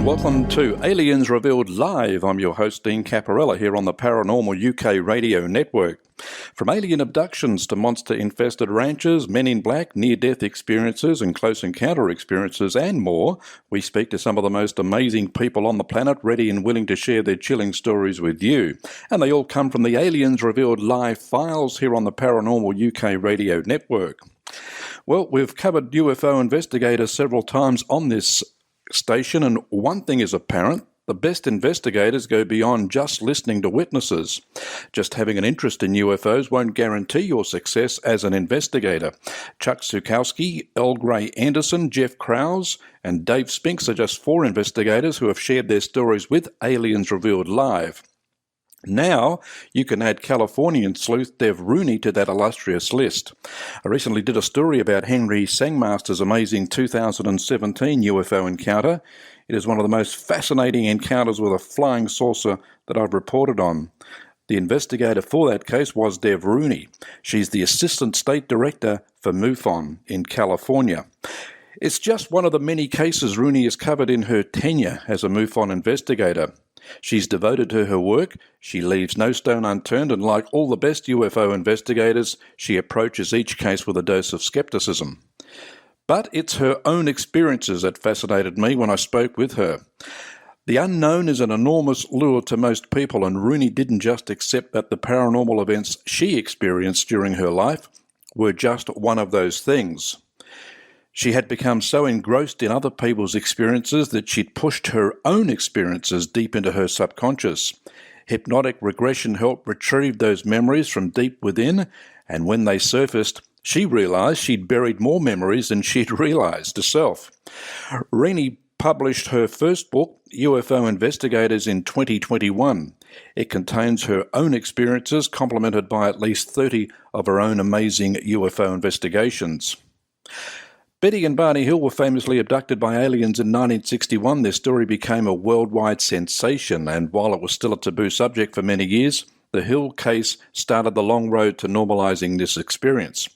and welcome to Aliens Revealed Live. I'm your host, Dean Caparella, here on the Paranormal UK radio network. From alien abductions to monster-infested ranches, men in black, near-death experiences and close encounter experiences and more, we speak to some of the most amazing people on the planet, ready and willing to share their chilling stories with you. And they all come from the Aliens Revealed Live files here on the Paranormal UK radio network. Well, we've covered UFO Investigator several times on this station, and one thing is apparent: the best investigators go beyond just listening to witnesses. Just having an interest in UFOs won't guarantee your success as an investigator. Chuck Sukowski, L. Gray Anderson, Jeff Krause, and Dave Spinks are just 4 investigators who have shared their stories with Aliens Revealed Live. Now, you can add Californian sleuth Dev Rugne to that illustrious list. I recently did a story about Henry Sangmaster's amazing 2017 UFO encounter. It is one of the most fascinating encounters with a flying saucer that I've reported on. The investigator for that case was Dev Rugne. She's the Assistant State Director for Mufon in California. It's just one of the many cases Rugne has covered in her tenure as a Mufon investigator. She's devoted to her work, she leaves no stone unturned, and like all the best UFO investigators, she approaches each case with a dose of skepticism. But it's her own experiences that fascinated me when I spoke with her. The unknown is an enormous lure to most people, and Rugne didn't just accept that the paranormal events she experienced during her life were just one of those things. She had become so engrossed in other people's experiences that she'd pushed her own experiences deep into her subconscious. Hypnotic regression helped retrieve those memories from deep within, and when they surfaced, she realized she'd buried more memories than she'd realized herself. Rugne published her first book, UFO Investigators, in 2021. It contains her own experiences, complemented by at least 30 of her own amazing UFO investigations. Betty and Barney Hill were famously abducted by aliens in 1961. Their story became a worldwide sensation, and while it was still a taboo subject for many years, the Hill case started the long road to normalizing this experience.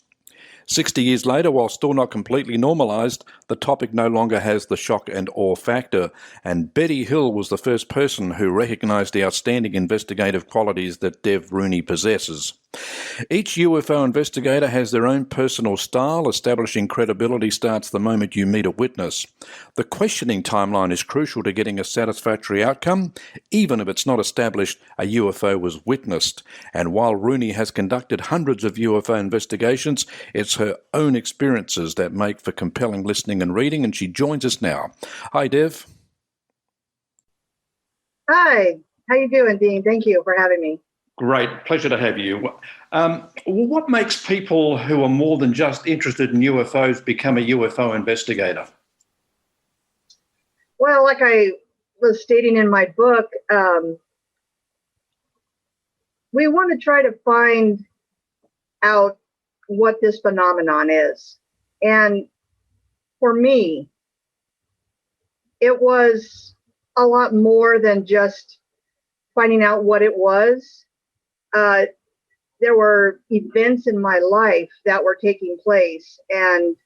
60 years later, while still not completely normalized, the topic no longer has the shock and awe factor, and Betty Hill was the first person who recognized the outstanding investigative qualities that Dev Rugne possesses. Each UFO investigator has their own personal style. Establishing credibility starts the moment you meet a witness. The questioning timeline is crucial to getting a satisfactory outcome, even if it's not established a UFO was witnessed. And while Rugne has conducted hundreds of UFO investigations, it's her own experiences that make for compelling listening and reading, and she joins us now. Hi, Dev. Hi, how you doing, Dean? Thank you for having me. Great, pleasure to have you. What makes people who are more than just interested in UFOs become a UFO investigator? Well, like I was stating in my book, we want to try to find out what this phenomenon is. And for me, it was a lot more than just finding out what it was. There were events in my life that were taking place and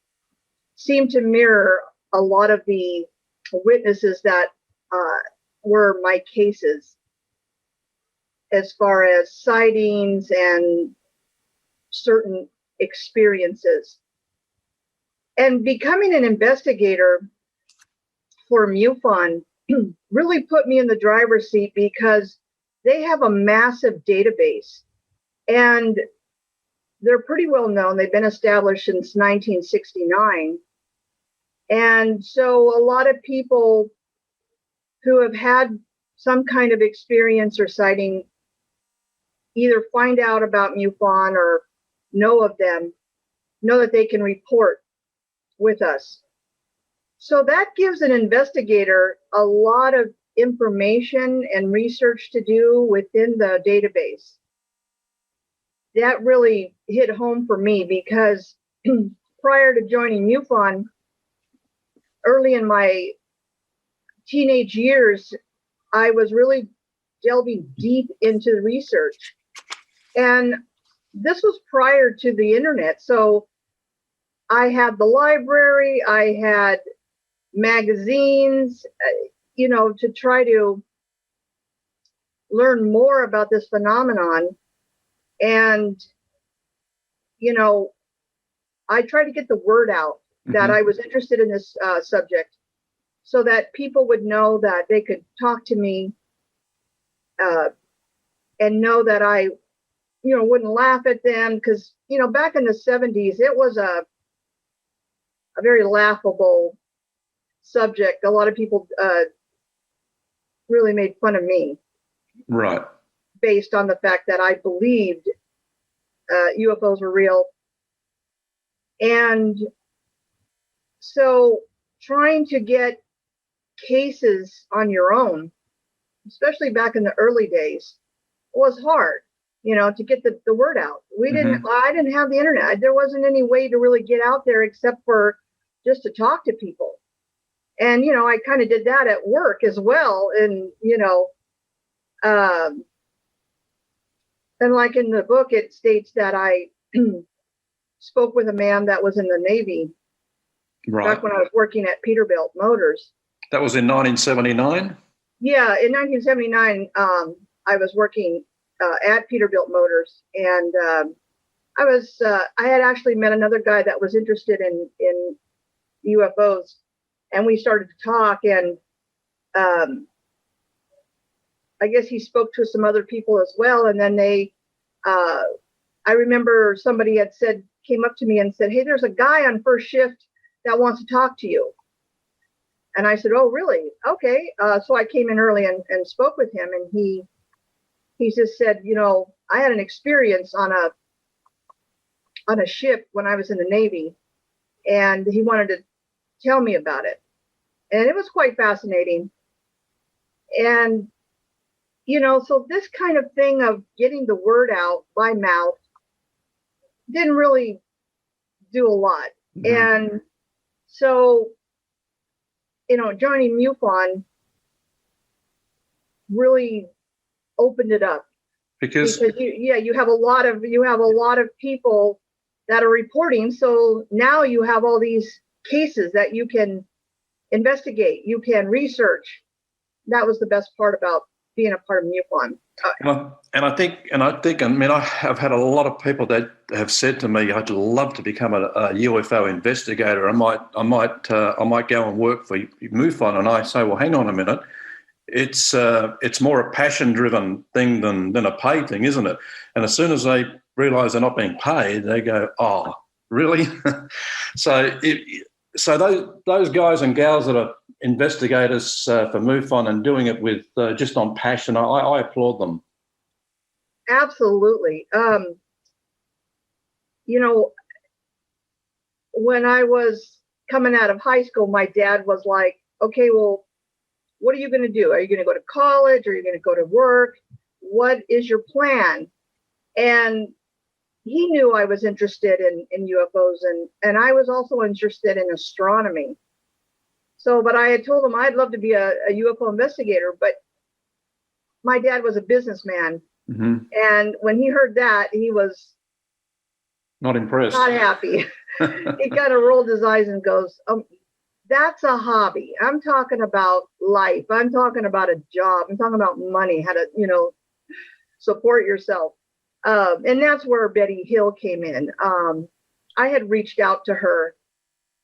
seemed to mirror a lot of the witnesses that were my cases, as far as sightings and certain experiences. And becoming an investigator for MUFON really put me in the driver's seat, because they have a massive database, and they're pretty well known. They've been established since 1969. And so a lot of people who have had some kind of experience or sighting either find out about MUFON or know of them, know that they can report with us. So that gives an investigator a lot of information and research to do within the database. That really hit home for me, because prior to joining MUFON, early in my teenage years, I was really delving deep into the research. And this was prior to the internet. So I had the library, I had magazines, to try to learn more about this phenomenon. And, I tried to get the word out that I was interested in this subject, so that people would know that they could talk to me and know that I, wouldn't laugh at them. Because, back in the 70s, it was a very laughable subject. A lot of people really made fun of me. Right. Based on the fact that I believed UFOs were real. And so trying to get cases on your own, especially back in the early days, was hard, to get the word out. I didn't have the internet. There wasn't any way to really get out there except for just to talk to people. And, I kind of did that at work as well. And, and like in the book, it states that I spoke with a man that was in the Navy back when I was working at Peterbilt Motors. That was in 1979? Yeah, in 1979, I was working at Peterbilt Motors, and I had actually met another guy that was interested in UFOs, and we started to talk, and I guess he spoke to some other people as well, and then I remember somebody came up to me and said, "Hey, there's a guy on first shift that wants to talk to you." And I said, "Oh, really? Okay." So I came in early and spoke with him, and he just said, I had an experience on a ship when I was in the Navy, and he wanted to tell me about it. And it was quite fascinating. And, so this kind of thing of getting the word out by mouth didn't really do a lot. And so, joining Mufon really opened it up, because you have a lot of people that are reporting. So now you have all these cases that you can investigate, you can research. That was the best part about being a part of MUFON. I think, I've had a lot of people that have said to me, "I'd love to become a UFO investigator. I might go and work for MUFON." And I say, "Well, hang on a minute. It's more a passion-driven thing than a paid thing, isn't it?" And as soon as they realise they're not being paid, they go, "Oh, really?" So those guys and gals that are investigators for MUFON and doing it with just on passion, I applaud them. Absolutely. When I was coming out of high school, my dad was like, "Okay, well, what are you going to do? Are you going to go to college? Are you going to go to work? What is your plan?" And he knew I was interested in UFOs, and I was also interested in astronomy. So, but I had told him I'd love to be a UFO investigator, but my dad was a businessman. And when he heard that, he was not impressed, not happy. He kind of rolled his eyes and goes, "That's a hobby. I'm talking about life. I'm talking about a job. I'm talking about money, how to, support yourself." And that's where Betty Hill came in. I had reached out to her,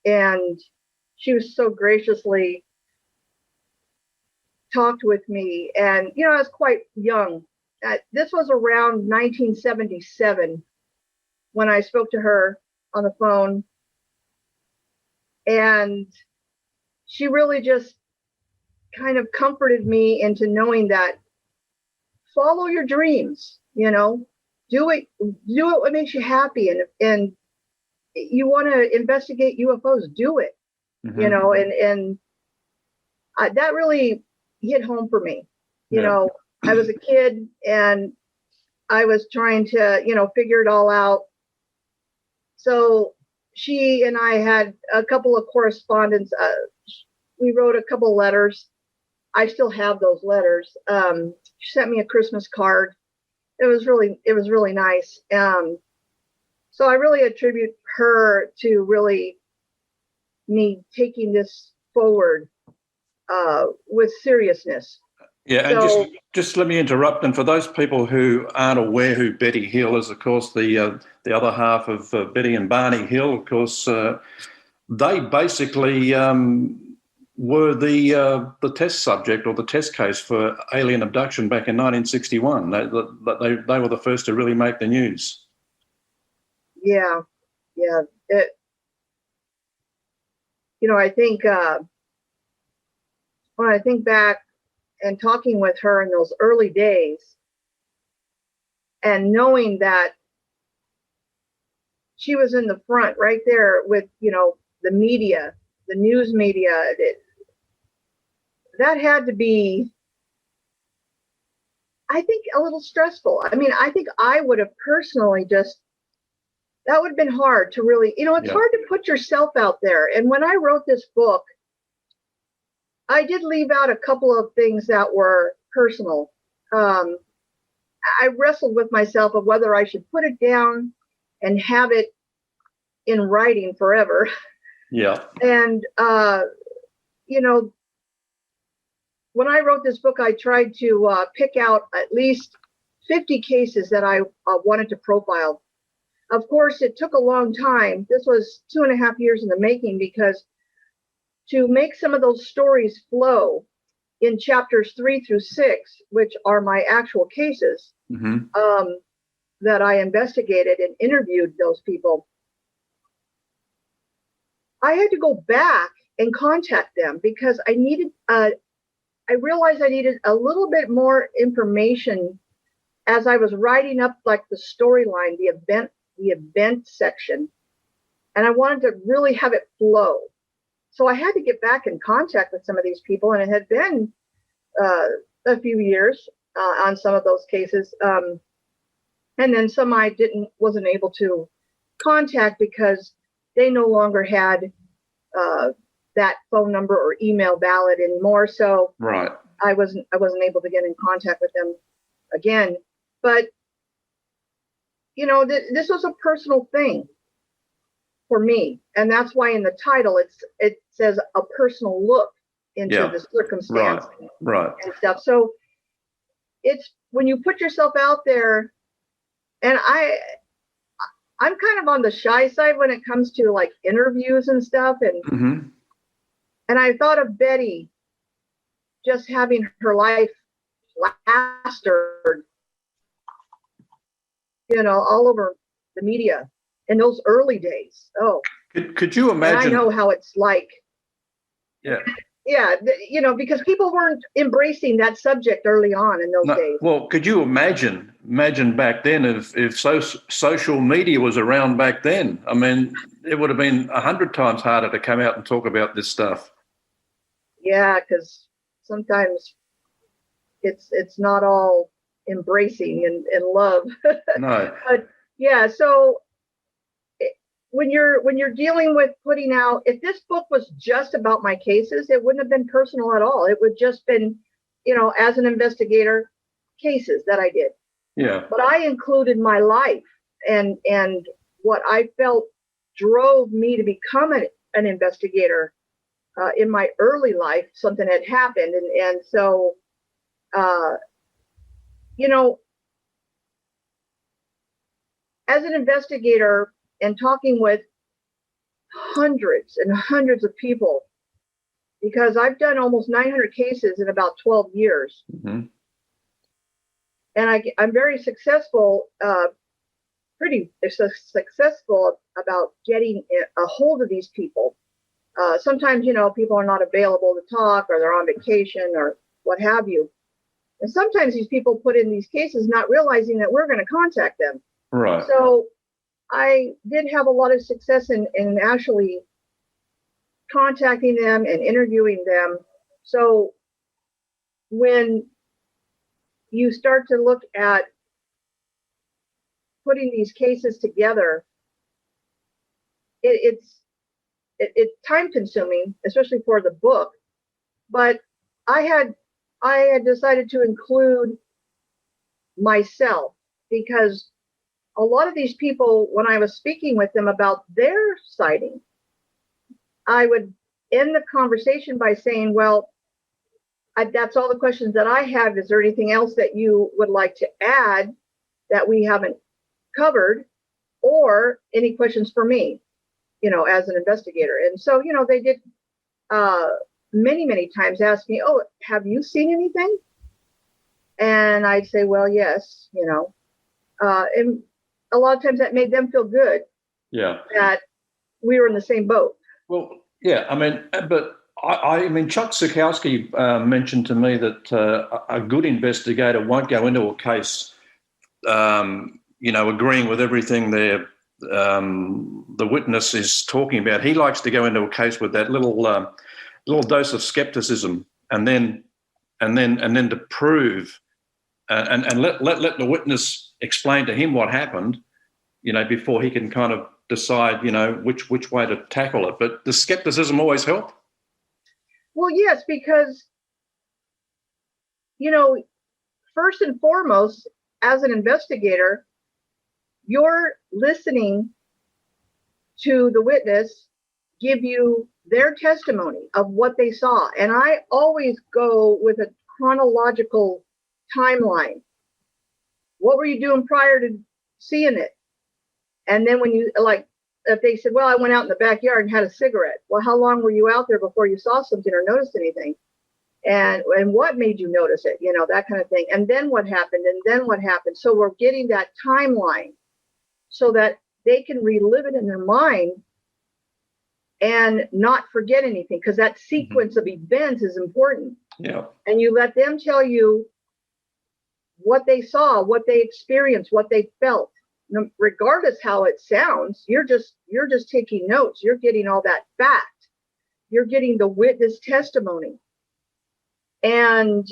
and she was so graciously talked with me. And, I was quite young. This was around 1977 when I spoke to her on the phone. And she really just kind of comforted me into knowing that follow your dreams, do it what makes you happy. And you want to investigate UFOs, do it, and that really hit home for me. I was a kid and I was trying to, figure it all out. So she and I had a couple of correspondence. We wrote a couple letters. I still have those letters. She sent me a Christmas card. It was really nice. So I really attribute her to really me taking this forward with seriousness. Yeah, and just let me interrupt. And for those people who aren't aware who Betty Hill is, of course, the other half of Betty and Barney Hill, of course, they basically were the test subject or the test case for alien abduction back in 1961. They were the first to really make the news. Yeah. I think when I think back and talking with her in those early days and knowing that she was in the front right there with, the media, the news media, that had to be, I think, a little stressful. I mean, I think I would have personally that would have been hard to really, it's hard to put yourself out there. And when I wrote this book, I did leave out a couple of things that were personal. I wrestled with myself of whether I should put it down and have it in writing forever. Yeah. And, when I wrote this book, I tried to pick out at least 50 cases that I wanted to profile. Of course, it took a long time. This was 2.5 years in the making, because to make some of those stories flow in chapters 3 through 6, which are my actual cases, that I investigated and interviewed those people, I had to go back and contact them because I realized I needed a little bit more information as I was writing up like the storyline, the event section, and I wanted to really have it flow. So I had to get back in contact with some of these people, and it had been a few years on some of those cases, and then some I wasn't able to contact because they no longer had that phone number or email valid anymore. So right. I wasn't able to get in contact with them again. But this was a personal thing for me, and that's why in the title it says a personal look into the circumstance, right, and stuff. So it's when you put yourself out there, and I'm kind of on the shy side when it comes to like interviews and stuff, and and I thought of Betty just having her life plastered, all over the media in those early days. Oh, could you imagine? And I know how it's like. Yeah. Yeah, because people weren't embracing that subject early on in those days. Well, could you imagine back then if social media was around back then? I mean, it would have been 100 times harder to come out and talk about this stuff. Yeah, because sometimes it's not all embracing and love. No. But yeah, so when you're dealing with putting out, if this book was just about my cases, it wouldn't have been personal at all. It would just been, as an investigator, cases that I did. Yeah. But I included my life and what I felt drove me to become an investigator in my early life. Something had happened, and so as an investigator and talking with hundreds and hundreds of people, because I've done almost 900 cases in about 12 years. And I'm very successful, pretty successful about getting a hold of these people. Sometimes, people are not available to talk, or they're on vacation or what have you. And sometimes these people put in these cases not realizing that we're going to contact them. Right. So I did have a lot of success in actually contacting them and interviewing them. So when you start to look at putting these cases together, it's time consuming, especially for the book. But I had decided to include myself, because a lot of these people, when I was speaking with them about their sighting, I would end the conversation by saying, well, that's all the questions that I have. Is there anything else that you would like to add that we haven't covered, or any questions for me, as an investigator? And so, they did many, many times ask me, oh, have you seen anything? And I'd say, well, yes, and a lot of times that made them feel good. Yeah. That we were in the same boat. Well, yeah, but I mean, Chuck Sikowski mentioned to me that a good investigator won't go into a case, agreeing with everything the witness is talking about. He likes to go into a case with that little dose of skepticism, and then to prove and let the witness explain to him what happened, before he can kind of decide, which way to tackle it. But does skepticism always help? Well, yes, because, first and foremost, as an investigator, you're listening to the witness give you their testimony of what they saw. And I always go with a chronological timeline. What were you doing prior to seeing it? And then when you, if they said, well, I went out in the backyard and had a cigarette. Well, how long were you out there before you saw something or noticed anything? And what made you notice it? That kind of thing. And then what happened? And then what happened? So we're getting that timeline so that they can relive it in their mind and not forget anything, because that sequence of events is important. Yeah. And you let them tell you what they saw, what they experienced, what they felt. Regardless how it sounds, you're just taking notes. You're getting all that fact. You're getting the witness testimony. And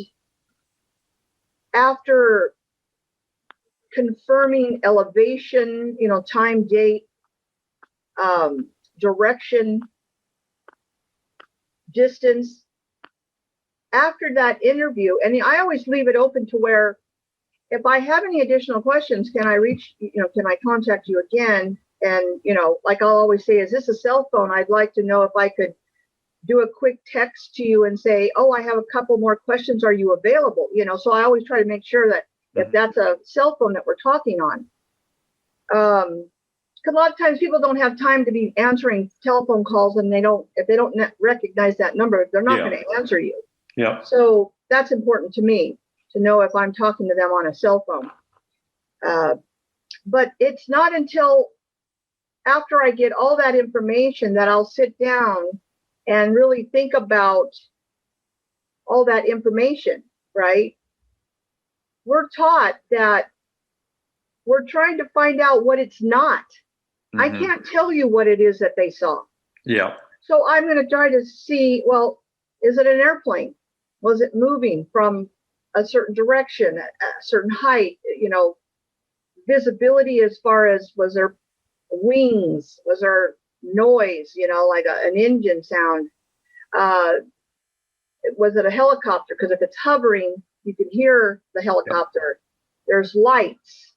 after confirming elevation, time, date, direction, distance, after that interview, and I always leave it open to where, if I have any additional questions, can I contact you again? And, like I'll always say, is this a cell phone? I'd like to know if I could do a quick text to you and say, oh, I have a couple more questions. Are you available? So I always try to make sure that if that's a cell phone that we're talking on. Because a lot of times people don't have time to be answering telephone calls, and if they don't recognize that number, they're not going to answer you. Yeah. So that's important to me, to know if I'm talking to them on a cell phone. But it's not until after I get all that information that I'll sit down and really think about all that information, right? We're taught that we're trying to find out what it's not. I can't tell you what it is that they saw. Yeah. So I'm going to try to see, well, is it an airplane? Was it moving from a certain direction, a certain height, visibility as far as, was there wings? Was there noise, like an engine sound? Was it a helicopter? Because if it's hovering, you can hear the helicopter. There's lights,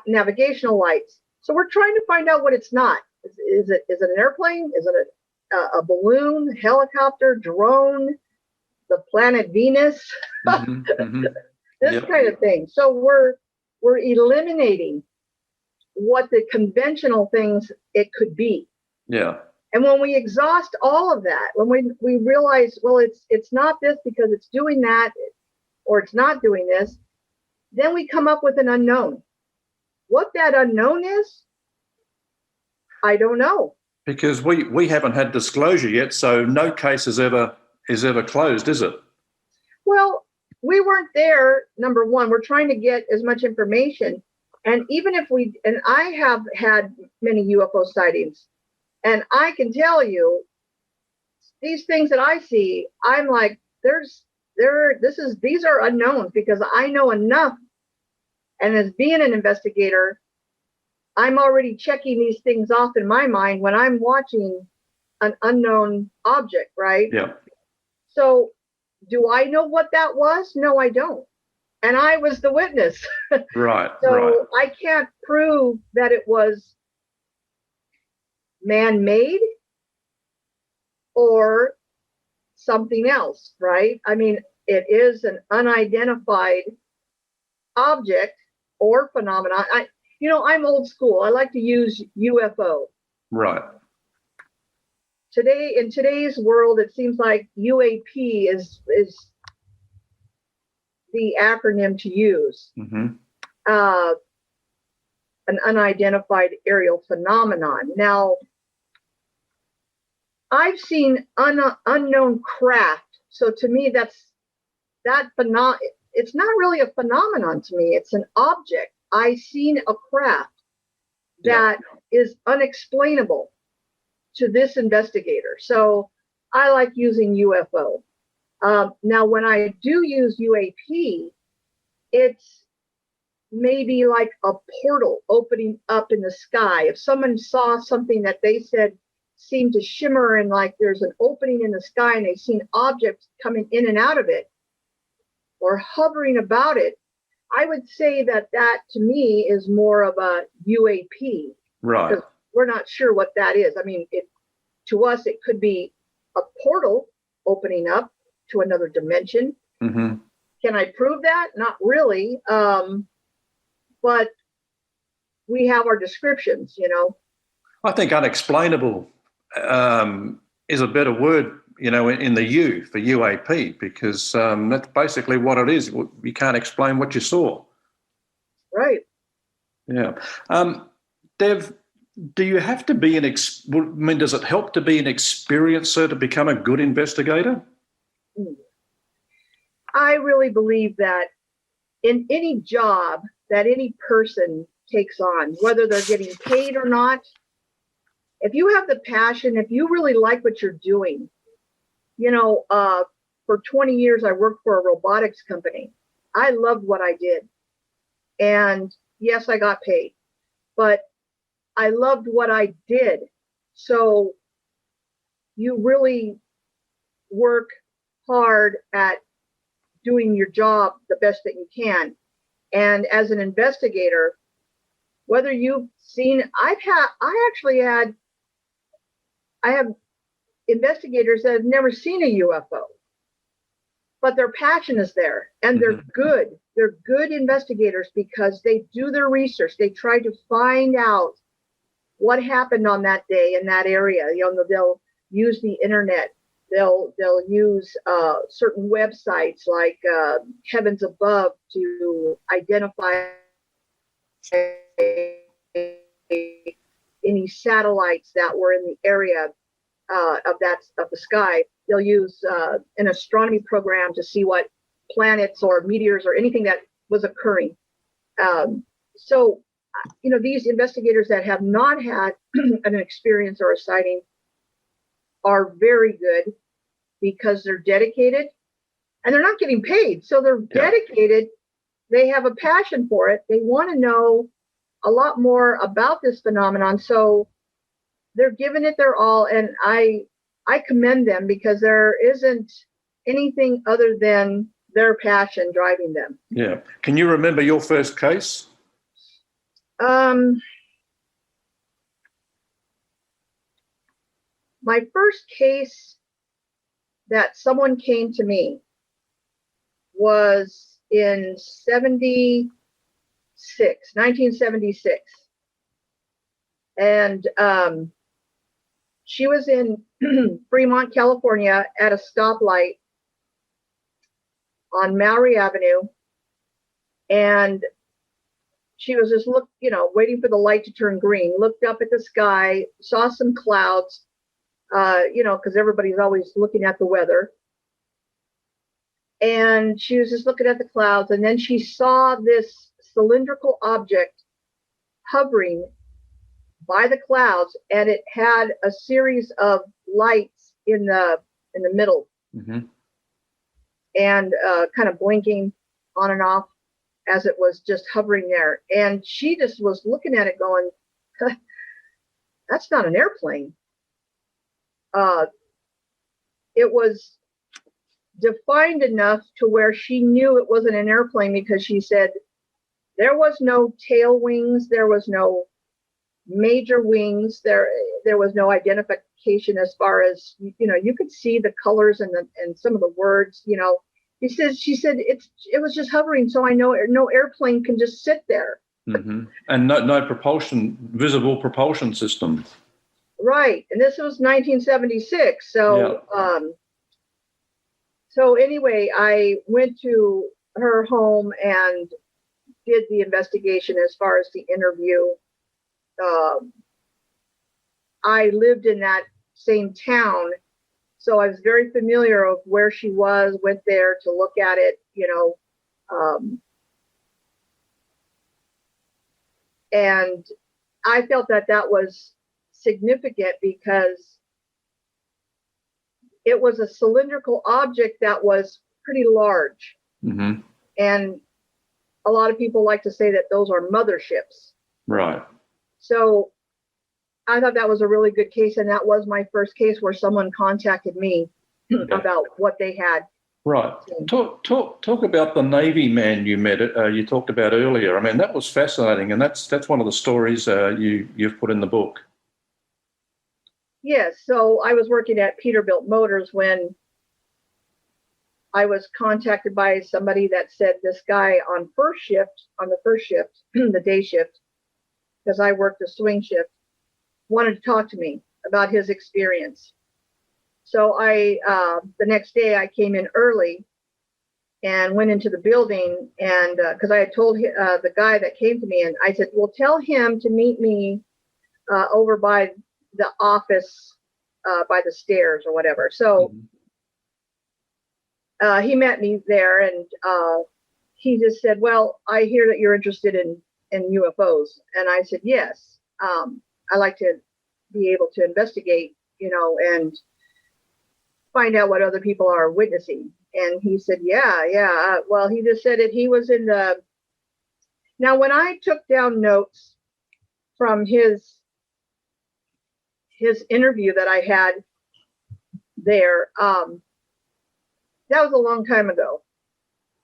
navigational lights. So we're trying to find out what it's not. Is it an airplane? Is it a balloon, helicopter, drone, the planet Venus? This kind of thing. So we're eliminating what the conventional things it could be. Yeah. And when we exhaust all of that, when we realize, well, it's not this because it's doing that, or it's not doing this, then we come up with an unknown. What that unknown is, I don't know. Because we haven't had disclosure yet, so no case is ever closed, is it? Well, we weren't there, number one. We're trying to get as much information. And even if and I have had many UFO sightings, and I can tell you, these things that I see, I'm like, these are unknowns, because I know enough. And as being an investigator, I'm already checking these things off in my mind when I'm watching an unknown object, right? Yeah. So do I know what that was? No, I don't. And I was the witness. Right. So I can't prove that it was man-made or something else, right? I mean, it is an unidentified object or phenomenon. I'm old school. I like to use UFO. Right. In today's world, it seems like UAP is the acronym to use. Mm-hmm. An unidentified aerial phenomenon. Now, I've seen unknown craft. So to me, it's not really a phenomenon to me. It's an object. I've seen a craft that is unexplainable to this investigator. So I like using UFO. Now, when I do use UAP, it's maybe like a portal opening up in the sky. If someone saw something that they said seemed to shimmer and like there's an opening in the sky and they've seen objects coming in and out of it or hovering about it, I would say that to me is more of a UAP. Right. Because we're not sure what that is. I mean, to us, it could be a portal opening up to another dimension. Mm-hmm. Can I prove that? Not really. But we have our descriptions, I think unexplainable is a better word, in the U for UAP, because that's basically what it is. You can't explain what you saw. Right. Yeah. Dev, do you have to be does it help to be an experiencer to become a good investigator? I really believe that in any job that any person takes on, whether they're getting paid or not, if you have the passion, if you really like what you're doing, for 20 years, I worked for a robotics company. I loved what I did. And yes, I got paid, but I loved what I did. So you really work hard at doing your job the best that you can. And as an investigator, whether you've seen, I have investigators that have never seen a UFO, but their passion is there and they're good. They're good investigators because they do their research. They try to find out what happened on that day in that area. They'll use the internet. They'll use certain websites like Heavens Above to identify any satellites that were in the area of the sky. They'll use an astronomy program to see what planets or meteors or anything that was occurring. So these investigators that have not had an experience or a sighting are very good because they're dedicated and they're not getting paid. So they're dedicated. They have a passion for it. They want to know a lot more about this phenomenon. So they're giving it their all. And I commend them because there isn't anything other than their passion driving them. Yeah. Can you remember your first case? My first case that someone came to me was in 1976. And she was in Fremont, California at a stoplight on Mallory Avenue. And she was just waiting for the light to turn green, looked up at the sky, saw some clouds, because everybody's always looking at the weather. And she was just looking at the clouds. And then she saw this cylindrical object hovering by the clouds, and it had a series of lights in the middle, and kind of blinking on and off as it was just hovering there. And she just was looking at it going, that's not an airplane. It was defined enough to where she knew it wasn't an airplane because she said there was no tail wings, there was no major wings, there was no identification identification as far as, you could see the colors and some of the words, she said it was just hovering. So I know no airplane can just sit there. Mm-hmm. And no visible propulsion system. Right. And this was 1976. So, yeah. So anyway, I went to her home and did the investigation as far as the interview. I lived in that same town, so I was very familiar of where she was, went there to look at it, and I felt that was significant because it was a cylindrical object that was pretty large. Mm-hmm. And a lot of people like to say that those are motherships. Right. So I thought that was a really good case. And that was my first case where someone contacted me about what they had. Right. Talk about the Navy man you met. You talked about earlier. I mean, that was fascinating, and that's one of the stories you've put in the book. Yes. So I was working at Peterbilt Motors when I was contacted by somebody that said this guy on the first shift, the day shift, because I worked the swing shift, wanted to talk to me about his experience. So the next day I came in early and went into the building, and because I had told the guy that came to me, and I said, well, tell him to meet me over by the office, by the stairs or whatever. So he met me there, and he just said, well, I hear that you're interested in UFOs. And I said, yes, I like to be able to investigate, and find out what other people are witnessing. And he said, yeah. Well, he just said that he was in now when I took down notes from his interview that I had there, that was a long time ago.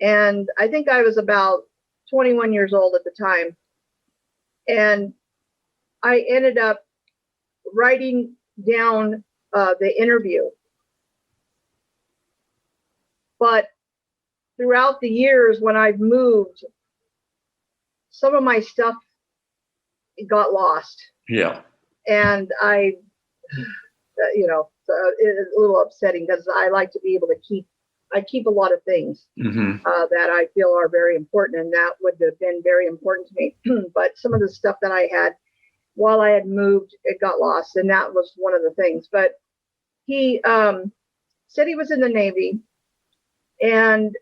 And I think I was about 21 years old at the time. And I ended up writing down the interview. But throughout the years when I've moved, some of my stuff got lost. Yeah. And I, so it's a little upsetting because I like to be able to keep a lot of things that I feel are very important, and that would have been very important to me. But some of the stuff that I had while I had moved, it got lost, and that was one of the things. But he said he was in the Navy, and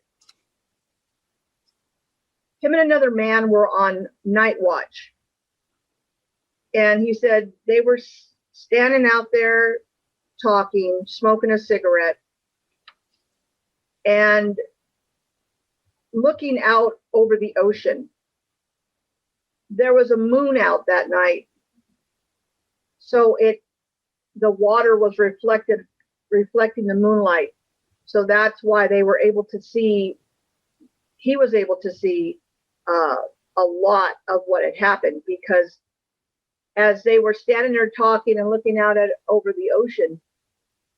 him and another man were on night watch. And he said they were standing out there talking, smoking a cigarette, and looking out over the ocean. There was a moon out that night, so the water was reflecting the moonlight. So that's why they were able to see. He was able to see a lot of what had happened, because as they were standing there talking and looking out over the ocean,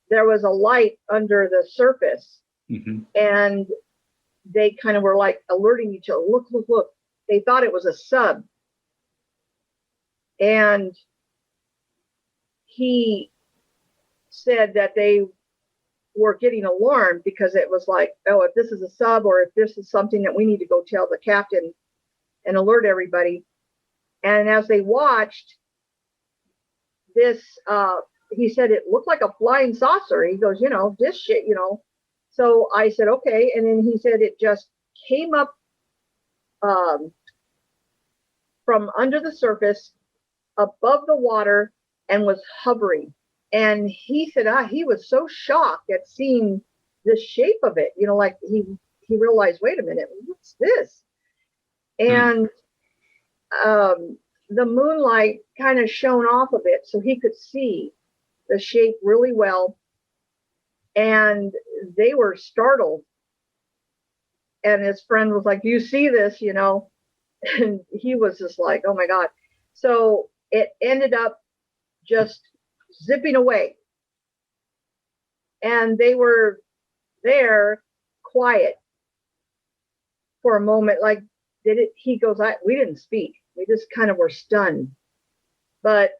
there was a light under the surface. And they kind of were like alerting each other. Look. They thought it was a sub. And he said that they were getting alarmed because it was like, oh, if this is a sub, or if this is something that we need to go tell the captain and alert everybody. And as they watched this, he said it looked like a flying saucer. He goes, this shit, So I said, okay. And then he said it just came up from under the surface above the water and was hovering. And he said he was so shocked at seeing the shape of it, like he realized, wait a minute, what's this? And the moonlight kind of shone off of it, so he could see the shape really well. And they were startled. And his friend was like, do you see this? And he was just like, oh my God. So it ended up just zipping away. And they were there quiet for a moment, like, did it? He goes, we didn't speak. We just kind of were stunned. But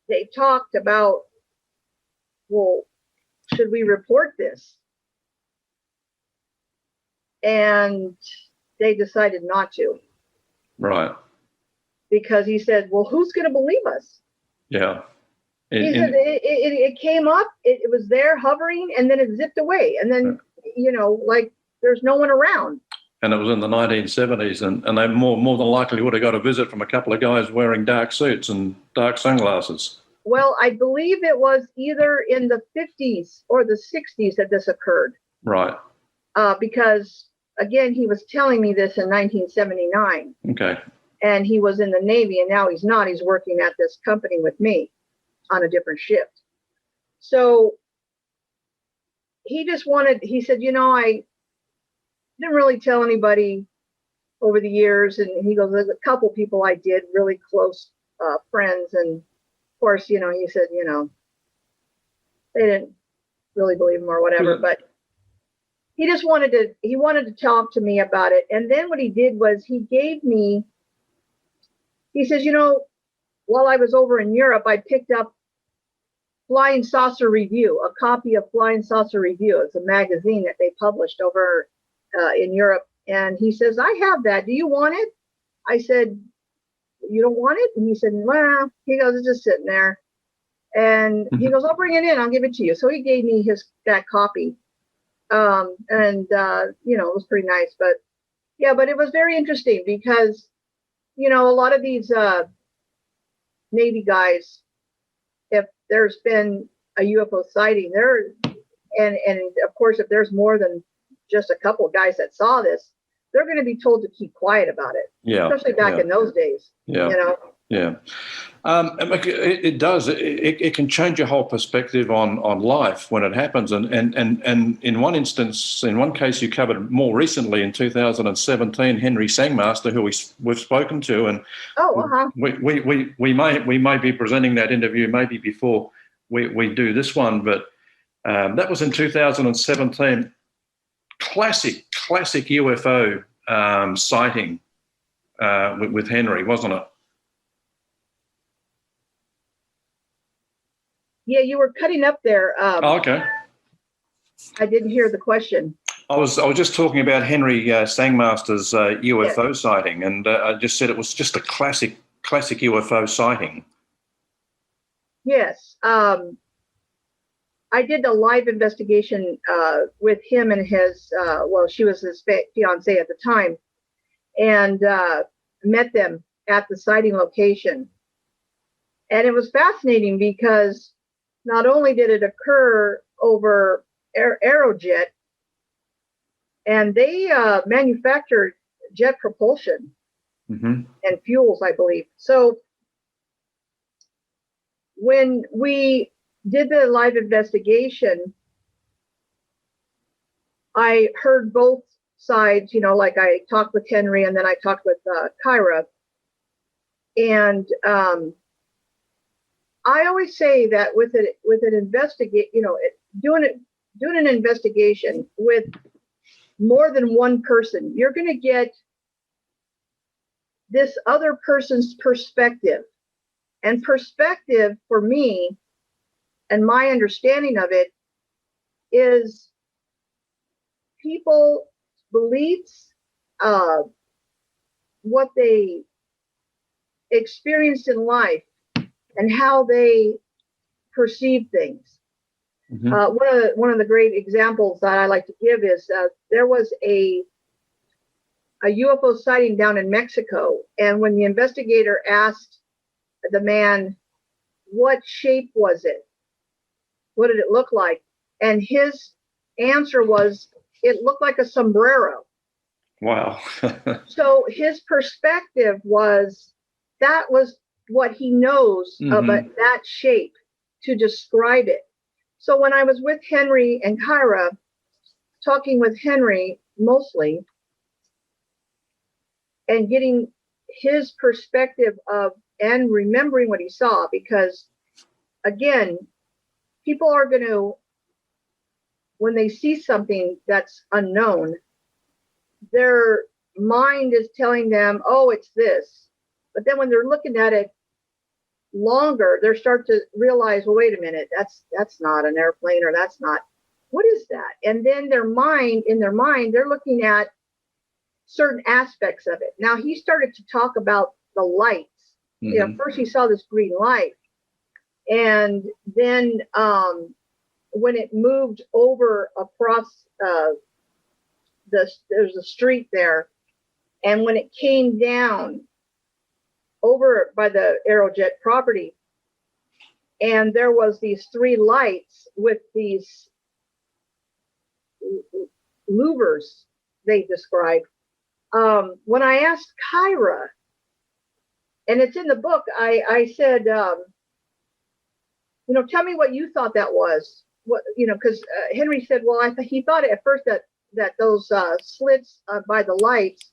they talked about, well, should we report this? And they decided not to. Right. Because he said, well, who's going to believe us? Yeah. He said it came up, it was there hovering, and then it zipped away. And then, like there's no one around. And it was in the 1970s, and they more than likely would have got a visit from a couple of guys wearing dark suits and dark sunglasses. Well, I believe it was either in the 50s or the 60s that this occurred. Right. Because, again, he was telling me this in 1979. Okay. And he was in the Navy, and now he's not. He's working at this company with me on a different shift. So he said, I didn't really tell anybody over the years. And he goes, there's a couple people I did, really close friends. And of course, he said, they didn't really believe him or whatever, but he just wanted to talk to me about it. And then what he did was he says, while I was over in Europe, I picked up Flying Saucer Review, a copy of Flying Saucer Review. It's a magazine that they published over in Europe. And he says, I have that. Do you want it? I said, you don't want it? And he said, well, he goes, it's just sitting there. And he goes, I'll bring it in. I'll give it to you. So he gave me that copy. It was pretty nice. But yeah, but it was very interesting because, a lot of these Navy guys, if there's been a UFO sighting and of course, if there's more than just a couple of guys that saw this, they're going to be told to keep quiet about it. Yeah. Especially back in those days. Yeah. Yeah. It does. It can change your whole perspective on life when it happens. And in one instance, in one case you covered more recently in 2017, Henry Sangmaster, who we've spoken to, and we may be presenting that interview maybe before we do this one, but that was in 2017. Classic UFO sighting with Henry, wasn't it? Yeah, you were cutting up there. Okay. I didn't hear the question. I was just talking about Henry Sangmaster's UFO sighting, and I just said it was just a classic UFO sighting. Yes. I did a live investigation with him and his, she was his fiance at the time, and met them at the sighting location. And it was fascinating because not only did it occur over Aerojet, and they manufactured jet propulsion and fuels, I believe. So when we did the live investigation, I heard both sides, like I talked with Henry and then I talked with Kyra. And I always say that with an investigate, doing an investigation with more than one person, you're going to get this other person's perspective. And perspective for me, and my understanding of it, is people's beliefs, what they experienced in life, and how they perceive things. One of the great examples that I like to give is there was a UFO sighting down in Mexico, and when the investigator asked the man, what shape was it? What did it look like? And his answer was, it looked like a sombrero. Wow. So his perspective was, that was what he knows of that shape to describe it. So when I was with Henry and Kyra, talking with Henry mostly, and getting his perspective of, and remembering what he saw, because again, people are going to when they see something that's unknown, their mind is telling them, oh, it's this. But then when they're looking at it longer, they start to realize, well, wait a minute, that's not an airplane, or that's not, what is that? And then in their mind, they're looking at certain aspects of it. Now, he started to talk about the lights. You know, first he saw this green light, and then when it moved over across there's a street there, and when it came down over by the Aerojet property, and there was these 3 lights with these louvers, they described. When I asked Kyra, and it's in the book, I said, you know, tell me what you thought that was. What, you know, because Henry said, well, he thought at first that those slits by the lights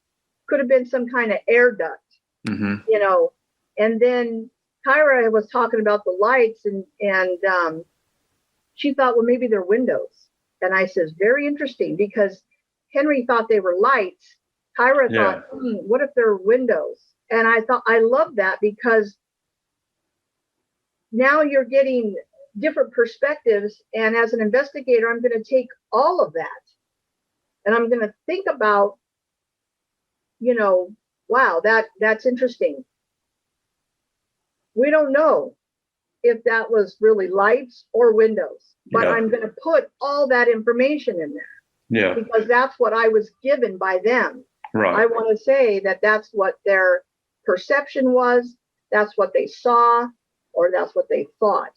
could have been some kind of air duct, you know. And then Kyra was talking about the lights, and she thought, well, maybe they're windows. And I says, very interesting, because Henry thought they were lights. Kyra thought, what if they're windows? And I thought, I love that, because now you're getting different perspectives. And as an investigator, I'm going to take all of that, and I'm going to think about, you know, wow, that's interesting. We don't know if that was really lights or windows, but I'm going to put all that information in there, because that's what I was given by them. Right. I want to say that that's what their perception was, that's what they saw, or that's what they thought.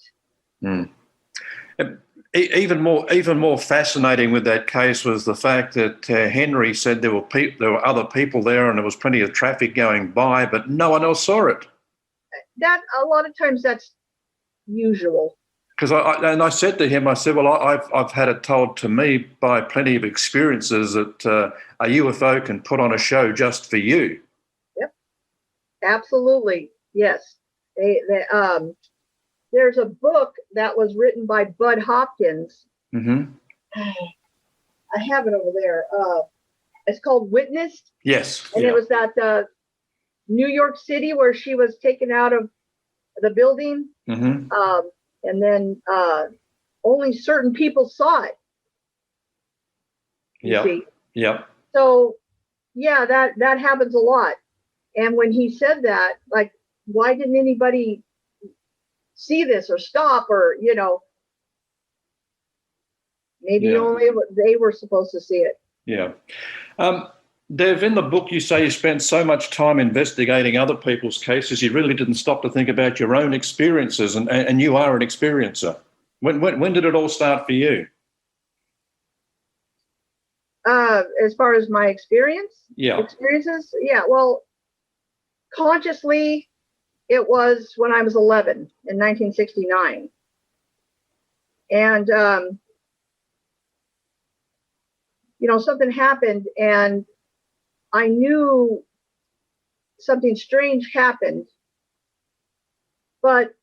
Even more fascinating with that case was the fact that Henry said there were other people there, and there was plenty of traffic going by, but no one else saw it. That a lot of times that's usual. Because I said to him, I said, well, I've had it told to me by plenty of experiences that a UFO can put on a show just for you. Yep, absolutely, yes. There's a book that was written by Bud Hopkins. I have it over there. It's called Witnessed. Yes. And it was that New York City where she was taken out of the building. And then only certain people saw it. Yeah. So, yeah, that happens a lot. And when he said that, like, why didn't anybody see this or stop, or, you know, maybe only they were supposed to see it. Yeah. Dev, in the book, you say you spent so much time investigating other people's cases, you really didn't stop to think about your own experiences, and you are an experiencer. When did it all start for you? As far as my experiences? Yeah, well, consciously, it was when I was 11 in 1969. And, you know, something happened, and I knew something strange happened, but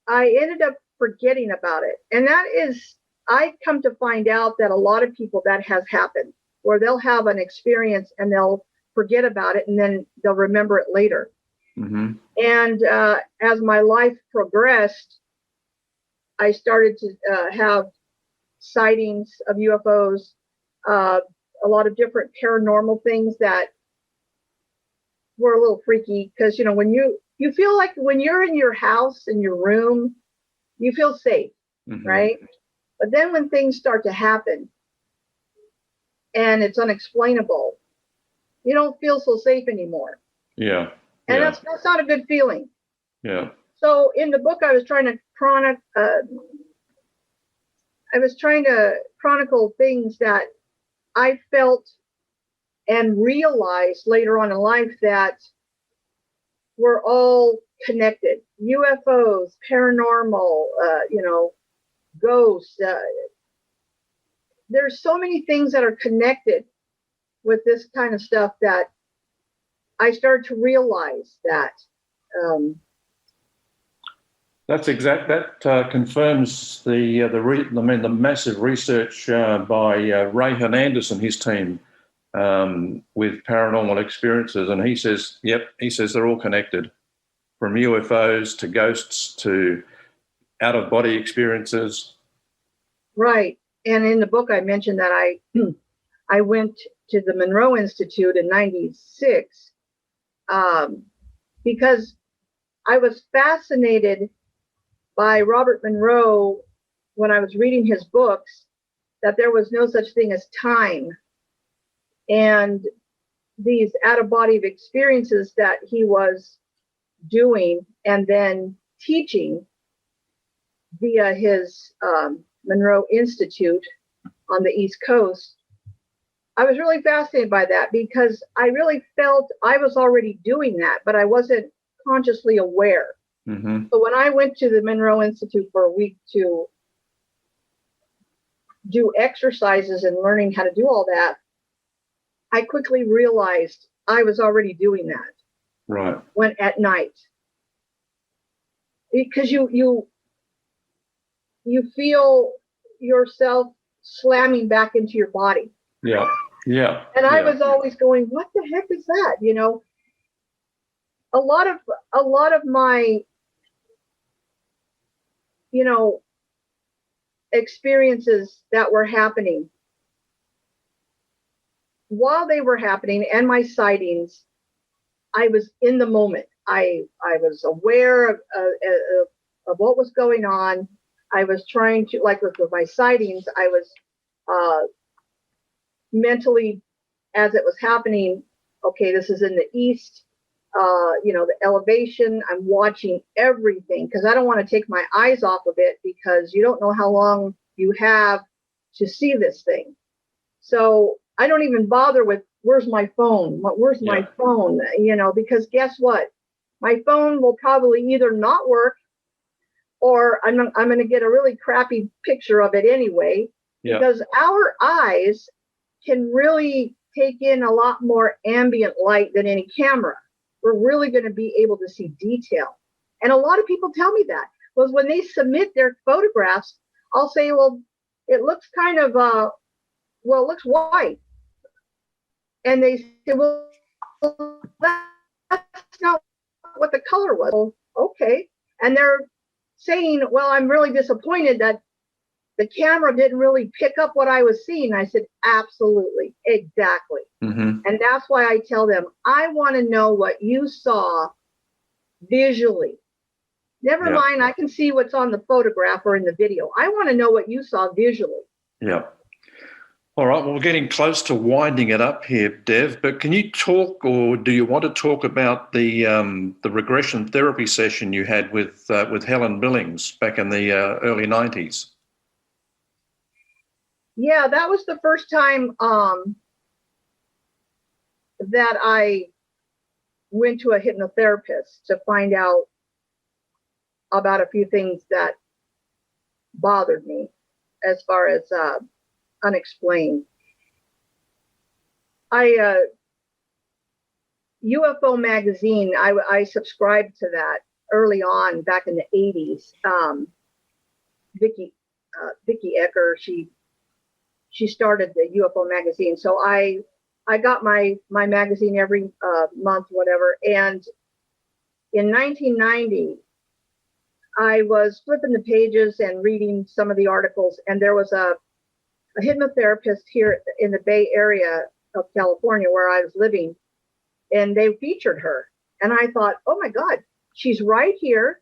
I ended up forgetting about it. And that is, I come to find out that a lot of people that has happened, where they'll have an experience and they'll forget about it, and then they'll remember it later. And as my life progressed, I started to have sightings of UFOs, a lot of different paranormal things that were a little freaky, because, you know, when you feel like when you're in your house, in your room, you feel safe, right? But then when things start to happen and it's unexplainable, you don't feel so safe anymore. Yeah. And that's not a good feeling. Yeah. So in the book, I was trying to chronicle things that I felt and realized later on in life that were all connected. UFOs, paranormal, you know, ghosts. There's so many things that are connected with this kind of stuff that I started to realize that That confirms the massive research by Ray Hernandez and his team with paranormal experiences, and he says they're all connected, from UFOs to ghosts to out of body experiences. Right. And in the book, I mentioned that I went to the Monroe Institute in '96 because I was fascinated by Robert Monroe when I was reading his books, that there was no such thing as time. And these out-of-body experiences that he was doing and then teaching via his Monroe Institute on the East Coast, I was really fascinated by that because I really felt I was already doing that, but I wasn't consciously aware. Mm-hmm. So when I went to the Monroe Institute for a week to do exercises and learning how to do all that, I quickly realized I was already doing that. Right. When at night, because you feel yourself slamming back into your body. Yeah. Yeah. And I was always going, what the heck is that? You know, a lot of my, you know, experiences that were happening while they were happening, and my sightings, I was in the moment. I was aware of what was going on. I was trying to, like with my sightings, I was mentally, as it was happening, okay, this is in the east, you know, the elevation, I'm watching everything because I don't want to take my eyes off of it because you don't know how long you have to see this thing. So I don't even bother with where's my phone? Where's my phone? You know, because guess what? My phone will probably either not work or I'm going to get a really crappy picture of it anyway, because our eyes can really take in a lot more ambient light than any camera. We're really going to be able to see detail. And a lot of people tell me that. Was when they submit their photographs, I'll say, well, it looks kind of, well, it looks white. And they say, well, that's not what the color was. Well, okay. And they're saying, well, I'm really disappointed that the camera didn't really pick up what I was seeing. I said, absolutely, exactly. Mm-hmm. And that's why I tell them, I want to know what you saw visually. Never mind, I can see what's on the photograph or in the video. I want to know what you saw visually. Yeah. All right, well, we're getting close to winding it up here, Dev, but can you talk, or do you want to talk about the regression therapy session you had with Helen Billings back in the early 90s? Yeah, that was the first time that I went to a hypnotherapist to find out about a few things that bothered me as far as unexplained. UFO Magazine, I subscribed to that early on back in the 80s. Vicki Ecker, she started the UFO Magazine. So I got my magazine every month, whatever. And in 1990, I was flipping the pages and reading some of the articles, and there was a hypnotherapist here in the Bay Area of California where I was living, and they featured her. And I thought, oh my God, she's right here.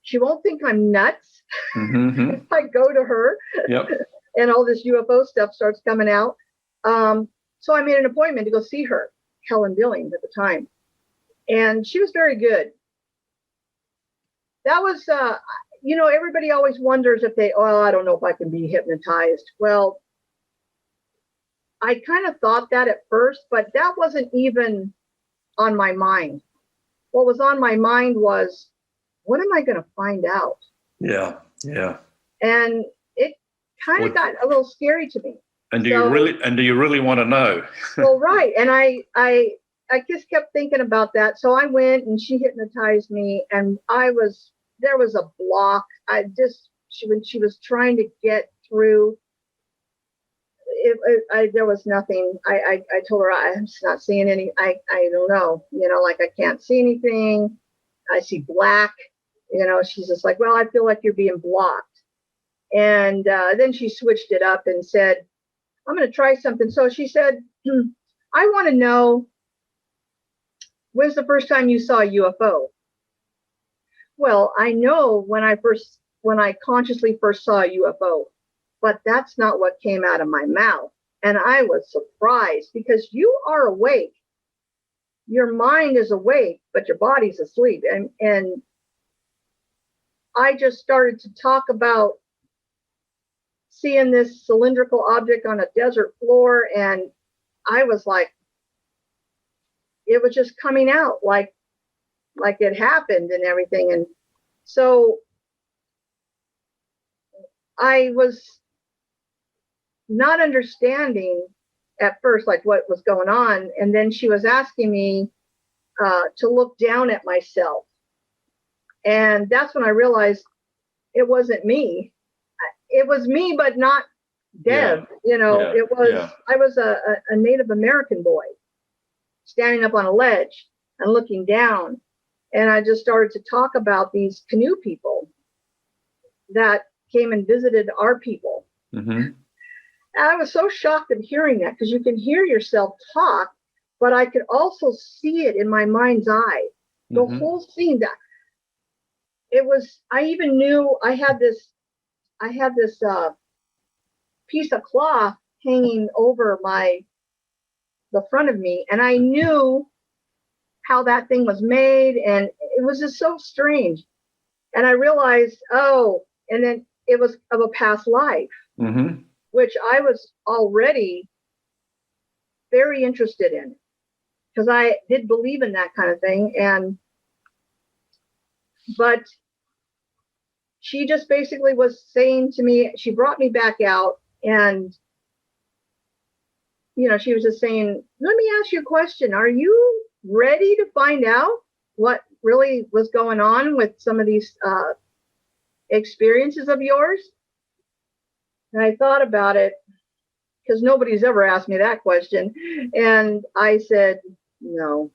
She won't think I'm nuts if I go to her. Yep. And all this UFO stuff starts coming out. So I made an appointment to go see her, Helen Billings at the time. And she was very good. That was, you know, everybody always wonders if I don't know if I can be hypnotized. Well, I kind of thought that at first, but that wasn't even on my mind. What was on my mind was, what am I going to find out? Yeah, yeah. And it kind of got a little scary to me. And do you really want to know? Well, right. And I I just kept thinking about that. So I went and she hypnotized me, and there was a block. When she was trying to get through, there was nothing. I told her I'm just not seeing any. I don't know, like I can't see anything. I see black, she's just like, well, I feel like you're being blocked. And then she switched it up and said, I'm going to try something. So she said, I want to know, when's the first time you saw a UFO? Well, I know when I consciously first saw a UFO, but that's not what came out of my mouth. And I was surprised, because you are awake. Your mind is awake, but your body's asleep. And I just started to talk about seeing this cylindrical object on a desert floor. And I was like, it was just coming out like it happened and everything. And so I was not understanding at first, like, what was going on. And then she was asking me to look down at myself. And that's when I realized it wasn't me. It was me, but not Deb. It was, I was a Native American boy standing up on a ledge and looking down. And I just started to talk about these canoe people that came and visited our people. Mm-hmm. And I was so shocked of hearing that, because you can hear yourself talk, but I could also see it in my mind's eye. The whole scene, that it was, I even knew I had this piece of cloth hanging over the front of me, and I knew how that thing was made, and it was just so strange. And I realized, and then it was of a past life, which I was already very interested in, because I did believe in that kind of thing. But she just basically was saying to me, she brought me back out, and she was just saying, let me ask you a question. Are you ready to find out what really was going on with some of these experiences of yours? And I thought about it, because nobody's ever asked me that question. And I said, no,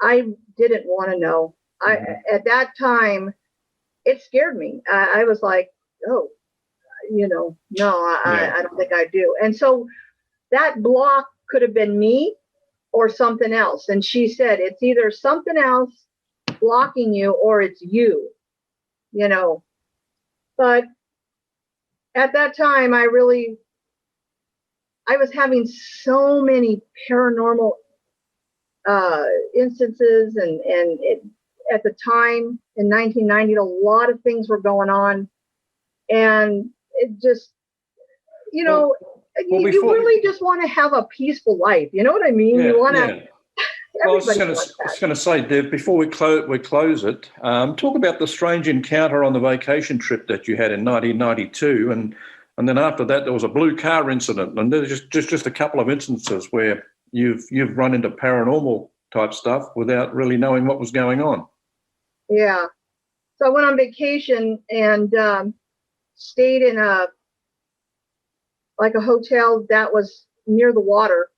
I didn't want to know. At that time, it scared me. I was like, no, I don't think I do. And so that block could have been me or something else. And she said, it's either something else blocking you or it's you, But at that time, I was having so many paranormal instances, and at the time in 1990, a lot of things were going on, and it just, you really just want to have a peaceful life. You know what I mean? You want to. Well, I was just going to say, Dev, before we close it, talk about the strange encounter on the vacation trip that you had in 1992, and then after that there was a blue car incident, and there's just a couple of instances where you've run into paranormal type stuff without really knowing what was going on. Yeah. So I went on vacation and stayed in a hotel that was near the water.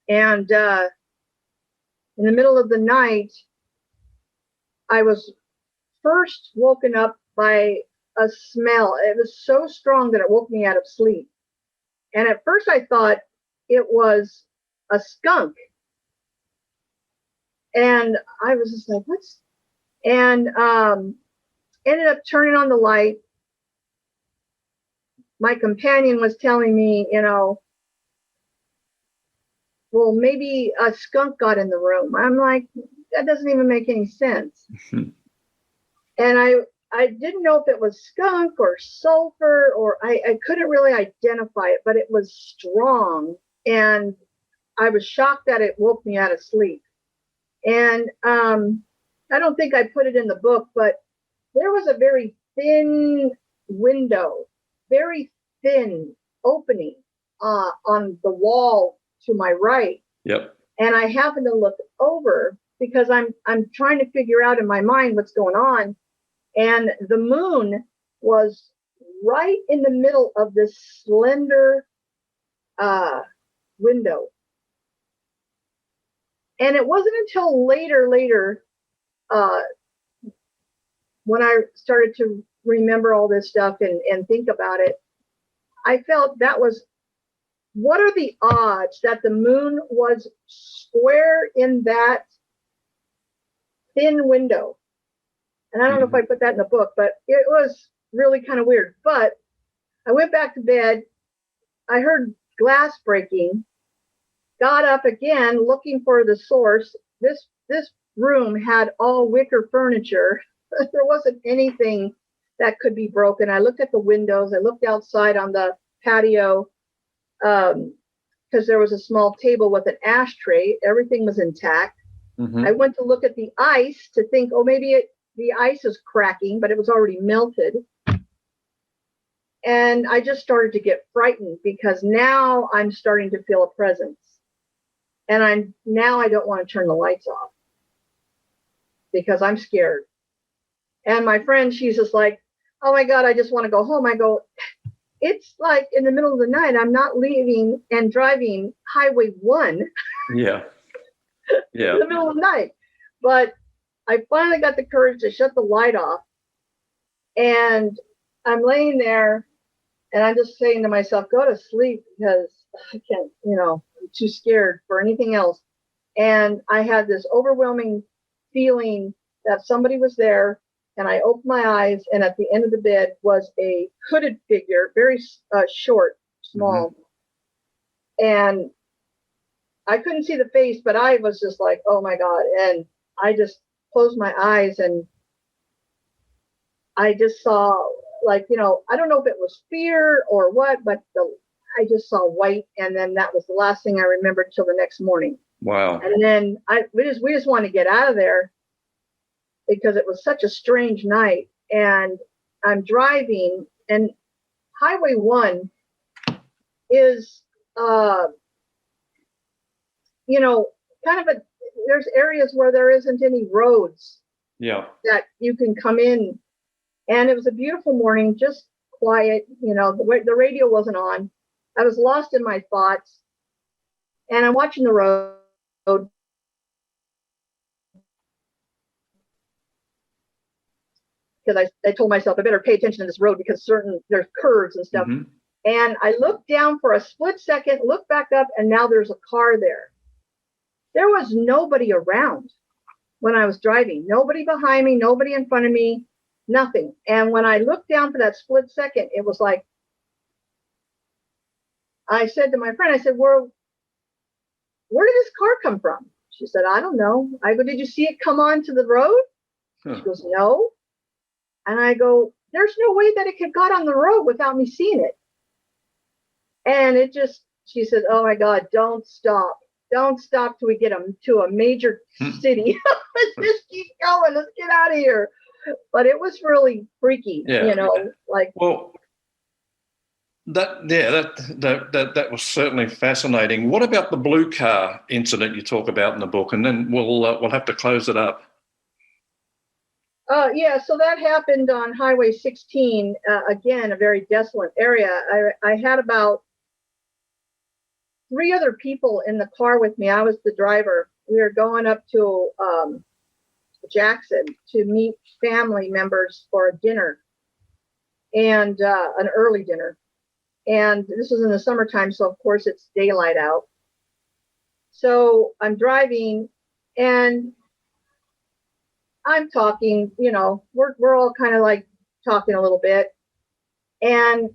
And in the middle of the night, I was first woken up by a smell. It was so strong that it woke me out of sleep. And at first I thought it was a skunk. And I was just like, what's... And ended up turning on the light. My companion was telling me, well, maybe a skunk got in the room. I'm like, that doesn't even make any sense. And I didn't know if it was skunk or sulfur, or I couldn't really identify it, but it was strong. And I was shocked that it woke me out of sleep. And I don't think I put it in the book, but there was a very thin window, very thin opening on the wall to my right. Yep. And I happened to look over because I'm trying to figure out in my mind what's going on. And the moon was right in the middle of this slender window. And it wasn't until later, when I started to remember all this stuff and think about it, I felt that was, what are the odds that the moon was square in that thin window? And I don't know if I put that in the book, but it was really kind of weird. But I went back to bed. I heard glass breaking, got up again looking for the source. This room had all wicker furniture. There wasn't anything that could be broken. I looked at the windows. I looked outside on the patio because there was a small table with an ashtray. Everything was intact. I went to look at the ice to think, oh, maybe the ice is cracking, but it was already melted. And I just started to get frightened because now I'm starting to feel a presence. And I don't want to turn the lights off because I'm scared. And my friend, she's just like, oh my God, I just want to go home. I go, it's like in the middle of the night, I'm not leaving and driving Highway 1. Yeah. Yeah. In the middle of the night. But I finally got the courage to shut the light off. And I'm laying there and I'm just saying to myself, go to sleep because I can't, I'm too scared for anything else. And I had this overwhelming feeling that somebody was there. And I opened my eyes, and at the end of the bed was a hooded figure, very short, small. And I couldn't see the face, but I was just like, oh my God. And I just closed my eyes and I just saw, like, I don't know if it was fear or what, but I just saw white. And then that was the last thing I remembered till the next morning. Wow. And then we just wanted to get out of there because it was such a strange night. And I'm driving, and Highway 1 is, kind of there's areas where there isn't any roads that you can come in. And it was a beautiful morning, just quiet, the radio wasn't on. I was lost in my thoughts, and I'm watching the road. Because I told myself I better pay attention to this road because there's curves and stuff. And I looked down for a split second, looked back up, and now there's a car there. There was nobody around when I was driving. Nobody behind me, nobody in front of me, nothing. And when I looked down for that split second, it was like, I said to my friend, I said, where did this car come from? She said, I don't know. I go, did you see it come onto the road? She goes, no. And I go, there's no way that it could got on the road without me seeing it. And she said, oh my God, don't stop. Don't stop till we get to a major city. Let's just keep going. Let's get out of here. But it was really freaky, like. Well, that was certainly fascinating. What about the blue car incident you talk about in the book? And then we'll have to close it up. So that happened on Highway 16, again, a very desolate area. I had about 3 other people in the car with me. I was the driver. We were going up to Jackson to meet family members for a dinner, and an early dinner. And this was in the summertime, so of course it's daylight out. So I'm driving, and I'm talking, we're all kind of like talking a little bit. And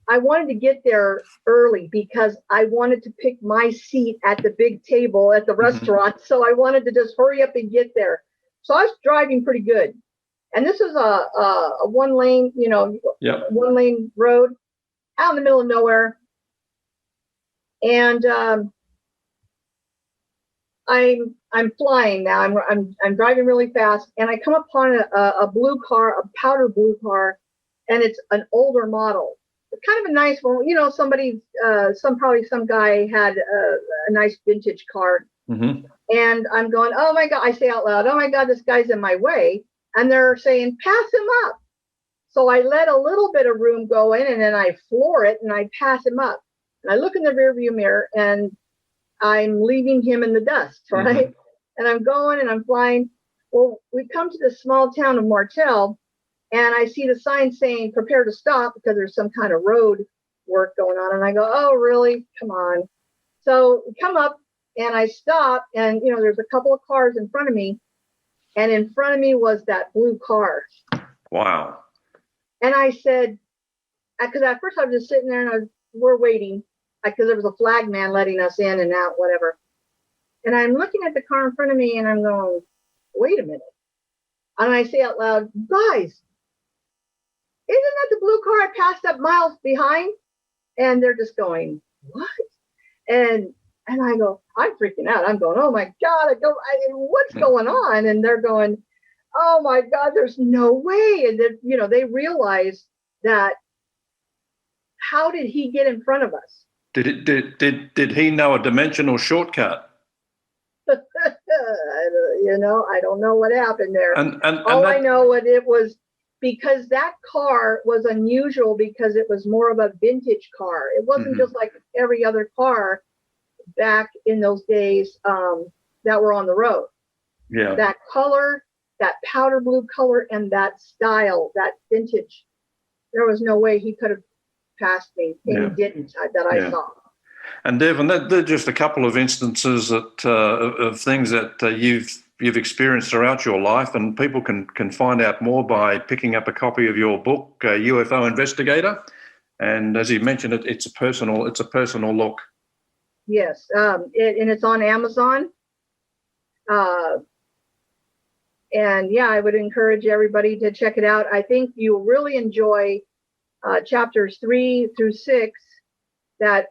I wanted to get there early because I wanted to pick my seat at the big table at the restaurant. So I wanted to just hurry up and get there. So I was driving pretty good. And this is a one lane, one lane road out in the middle of nowhere. And I'm flying now. I'm driving really fast, and I come upon a blue car, a powder blue car, and it's an older model. kind of a nice one. You know, somebody, some guy had a nice vintage car. Mm-hmm. And I'm going, oh my God, I say out loud, oh my God, this guy's in my way. And they're saying, pass him up. So I let a little bit of room go in, and then I floor it and I pass him up. And I look in the rearview mirror and I'm leaving him in the dust, right? Mm-hmm. And I'm going and I'm flying. Well, we come to the small town of Martell, and I see the sign saying, prepare to stop, because there's some kind of road work going on. And I go, oh, really? Come on. So we come up and I stop, and, you know, there's a couple of cars in front of me. And in front of me was that blue car. Wow. And I said, because at first I was just sitting there and we're waiting, because there was a flag man letting us in and out, whatever. And I'm looking at the car in front of me and I'm going, wait a minute. And I say out loud, guys, isn't that the blue car I passed up miles behind? And they're just going, what? And I go, I'm freaking out. I'm going, oh my God, what's going on? And they're going, oh my God, there's no way. And then, you know, they realize that, how did he get in front of us? Did he know a dimensional shortcut? You know, I don't know what happened there. And I know what it was, because that car was unusual, because it was more of a vintage car. It wasn't just like every other car back in those days that were on the road. Yeah. That color, that powder blue color, and that style, that vintage. There was no way he could have passed me, and he didn't, I saw. And Devin, they're just a couple of instances of things that you've experienced throughout your life, and people can find out more by picking up a copy of your book, UFO Investigator. And as you mentioned, it's a personal look. Yes, and it's on Amazon. And yeah, I would encourage everybody to check it out. I think you'll really enjoy chapters 3 through 6 that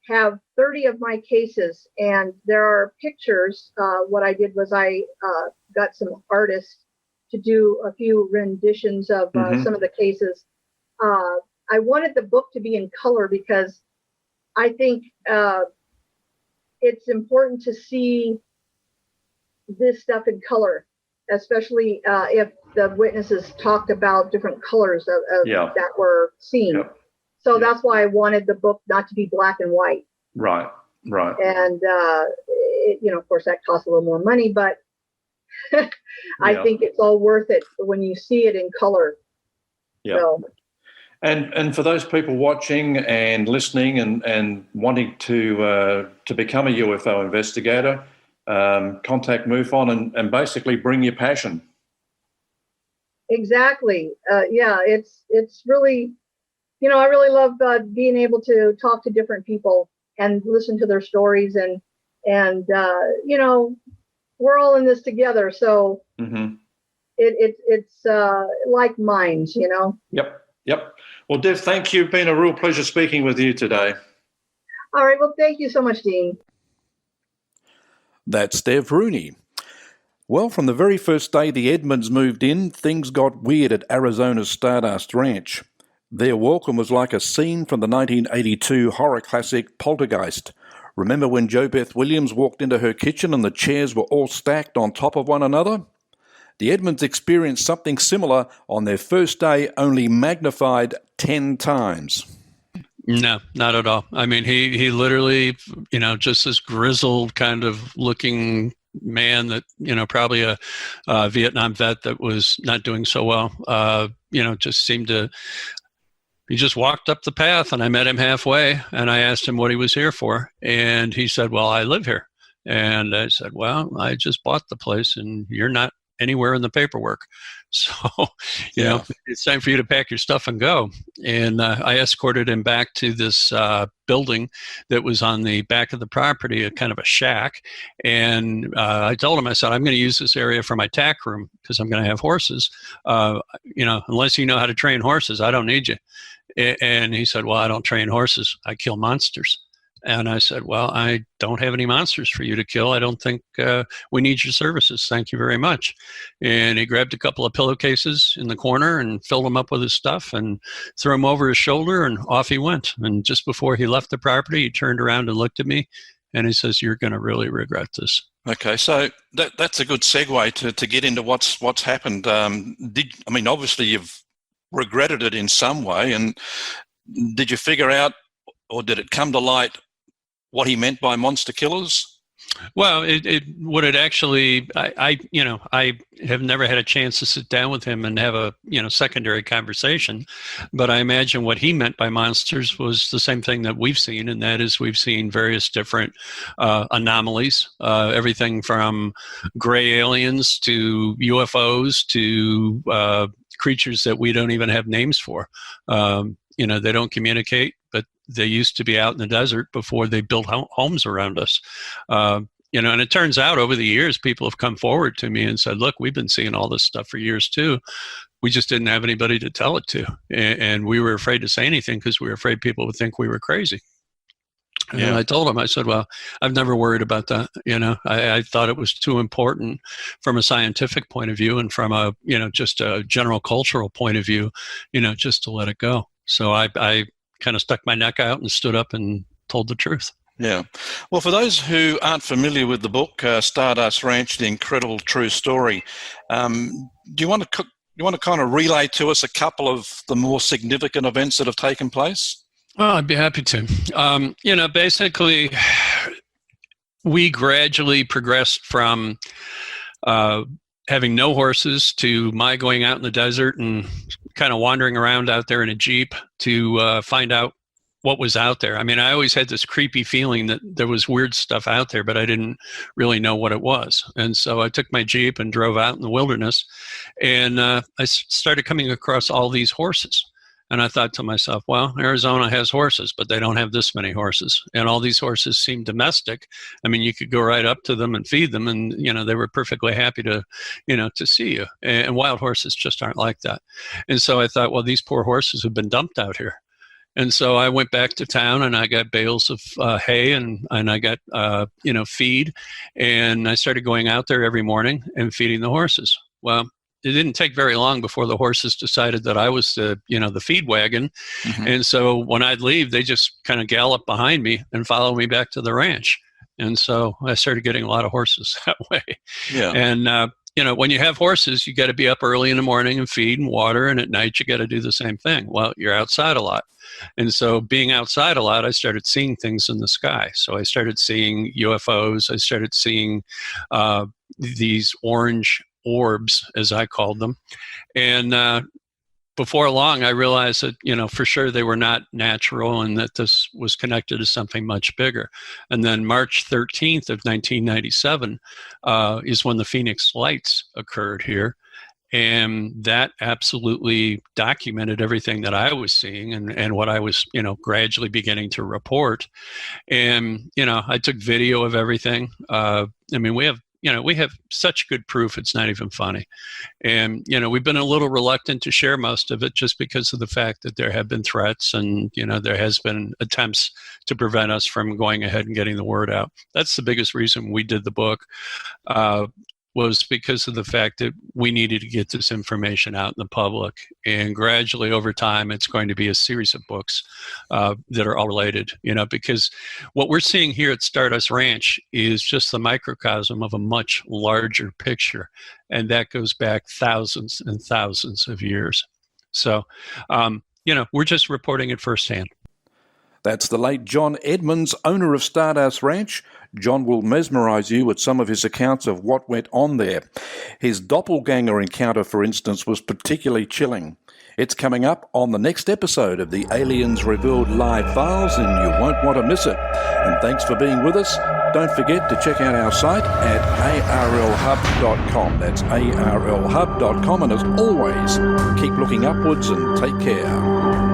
have 30 of my cases, and there are pictures. What I did was I got some artists to do a few renditions of some of the cases. I wanted the book to be in color, because I think it's important to see this stuff in color, especially if the witnesses talked about different colors of that were seen. Yep. So that's why I wanted the book not to be black and white. Right. And, you know, of course, that costs a little more money, but I think it's all worth it when you see it in color. Yeah. So. And for those people watching and listening and wanting to become a UFO investigator, contact Mufon and basically bring your passion. Exactly. It's really, you know, I really love being able to talk to different people and listen to their stories, and you know, we're all in this together. So it's like minds, you know. Yep. Well, Dev, thank you. It's been a real pleasure speaking with you today. All right. Well, thank you so much, Dean. That's Dev Rugne. Well, from the very first day the Edmonds moved in, things got weird at Arizona's Stardust Ranch. Their welcome was like a scene from the 1982 horror classic Poltergeist. Remember when Jo Beth Williams walked into her kitchen and the chairs were all stacked on top of one another? The Edmonds experienced something similar on their first day, only magnified 10 times. No, not at all. I mean, he literally, you know, just this grizzled kind of looking man that, you know, probably a Vietnam vet that was not doing so well, you know, just seemed to, he just walked up the path, and I met him halfway, and I asked him what he was here for. And he said, well, I live here. And I said, well, I just bought the place and you're not anywhere in the paperwork. So, you know, it's time for you to pack your stuff and go. And I escorted him back to this building that was on the back of the property, a kind of a shack. And I told him, I said, I'm going to use this area for my tack room because I'm going to have horses. You know, unless you know how to train horses, I don't need you. And he said, well, I don't train horses. I kill monsters. And I said, well, I don't have any monsters for you to kill. I don't think we need your services. Thank you very much. And he grabbed a couple of pillowcases in the corner and filled them up with his stuff and threw them over his shoulder, and off he went. And just before he left the property, he turned around and looked at me, and he says, you're going to really regret this. Okay, so that's a good segue to get into what's happened. Obviously you've regretted it in some way, and did you figure out, or did it come to light, what he meant by monster killers? Well, I have never had a chance to sit down with him and have a secondary conversation, but I imagine what he meant by monsters was the same thing that we've seen, and that is we've seen various different anomalies, everything from gray aliens to UFOs to creatures that we don't even have names for. They don't communicate, but they used to be out in the desert before they built homes around us. And it turns out over the years, people have come forward to me and said, look, we've been seeing all this stuff for years too. We just didn't have anybody to tell it to. And we were afraid to say anything because we were afraid people would think we were crazy. And I told him, I said, well, I've never worried about that. I thought it was too important from a scientific point of view and from a, just a general cultural point of view, just to let it go. So I kind of stuck my neck out and stood up and told the truth. Yeah. Well, for those who aren't familiar with the book, Stardust Ranch, The Incredible True Story, do you want to kind of relay to us a couple of the more significant events that have taken place? Well, I'd be happy to. Basically, we gradually progressed from having no horses to my going out in the desert and kind of wandering around out there in a Jeep to find out what was out there. I mean, I always had this creepy feeling that there was weird stuff out there, but I didn't really know what it was. And so I took my Jeep and drove out in the wilderness, and I started coming across all these horses. And I thought to myself, well, Arizona has horses, but they don't have this many horses. And all these horses seem domestic. I mean, you could go right up to them and feed them, and, they were perfectly happy to see you. And wild horses just aren't like that. And so I thought, well, these poor horses have been dumped out here. And so I went back to town and I got bales of hay and I got, feed. And I started going out there every morning and feeding the horses. Well, it didn't take very long before the horses decided that I was the feed wagon. Mm-hmm. And so when I'd leave, they just kind of gallop behind me and follow me back to the ranch. And so I started getting a lot of horses that way. Yeah. And, when you have horses, you got to be up early in the morning and feed and water. And at night, you got to do the same thing. Well, you're outside a lot. And so being outside a lot, I started seeing things in the sky. So I started seeing UFOs. I started seeing these orange orbs, as I called them. And before long, I realized that, for sure they were not natural and that this was connected to something much bigger. And then March 13th of 1997 is when the Phoenix Lights occurred here. And that absolutely documented everything that I was seeing and what I was, gradually beginning to report. And, I took video of everything. We have such good proof, it's not even funny. And, we've been a little reluctant to share most of it just because of the fact that there have been threats and, there has been attempts to prevent us from going ahead and getting the word out. That's the biggest reason we did the book, was because of the fact that we needed to get this information out in the public. And gradually over time, it's going to be a series of books that are all related, because what we're seeing here at Stardust Ranch is just the microcosm of a much larger picture. And that goes back thousands and thousands of years. So, we're just reporting it firsthand. That's the late John Edmonds, owner of Stardust Ranch. John will mesmerize you with some of his accounts of what went on there. His doppelganger encounter, for instance, was particularly chilling. It's coming up on the next episode of the Aliens Revealed Live Files, and you won't want to miss it. And thanks for being with us. Don't forget to check out our site at arlhub.com. That's arlhub.com. And as always, keep looking upwards and take care.